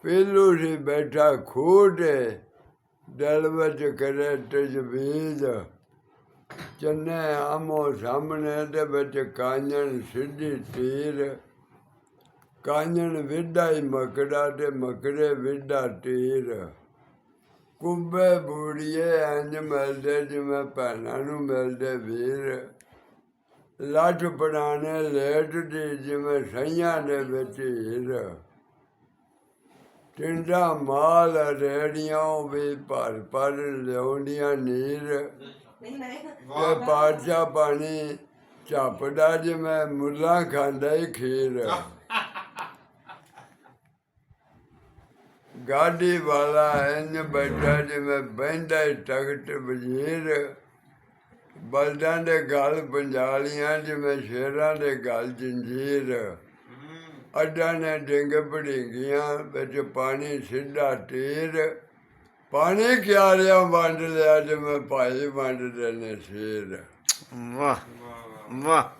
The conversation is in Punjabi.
ਪੀਲੂ ਸੀ ਬੈਠਾ ਖੂਹ ਤੇ ਦਿਲ ਵਿੱਚ ਕਰੇ ਤਜਵੀਜ਼ ਚੰਨੇ ਆਮੋ ਸਾਹਮਣੇ ਦੇ ਵਿੱਚ ਕਾਂਜਣ ਸਿੱਧੀ ਤੀਰ ਕਾਂਜਣ ਵਿਦਾ ਹੀ ਮਕੜਾ ਤੇ ਮਕੜੇ ਵਿਦਾ ਤੀਰ ਕੁੱਬੇ ਬੂੜੀਏ ਇੰਝ ਮਿਲਦੇ ਜਿਵੇਂ ਭੈਣਾਂ ਨੂੰ ਮਿਲਦੇ ਵੀਰ ਲੱਠ ਪੜਾਣੇ ਲੇਟਦੀ ਜਿਵੇਂ ਸਈਆਂ ਦੇ ਵਿੱਚ ਹੀਰ ਟਿੰਡਾ ਮਾਲ ਰੇੜੀਆਂ ਵੀ ਭਰ ਲਿਆਉਂਦੀਆਂ ਨੀਰ ਤੇ ਪਾਰਚਾ ਪਾਣੀ ਝੱਪਦਾ ਜਿਵੇਂ ਮੁੱਲਾਂ ਖਾਂਦਾ ਹੀ ਖੀਰ ਗਾਡੀ ਵਾਲਾ ਇੰਝ ਬੈਠਾ ਜਿਵੇਂ ਬਹਿੰਦਾ ਹੀ ਤਖਤ ਵਜ਼ੀਰ ਬਲਦਾਂ ਦੇ ਗਲ ਪੰਜਾਲੀਆਂ ਜਿਵੇਂ ਸ਼ੇਰਾਂ ਦੇ ਗਲ ਜੰਜੀਰ ਅੱਡਾਂ ਨੇ ਡਿੰਗ ਭੜੀਂਗੀਆਂ ਵਿੱਚ ਪਾਣੀ ਸਿੱਧਾ ਤੀਰ ਪਾਣੀ ਕਿਆਰਿਆਂ ਵੰਡ ਲਿਆ ਜਿਵੇਂ ਭਾਈ ਵੰਡਦੇ ਨੇ ਸ਼ੇਰ ਵਾਹ ਵਾਹ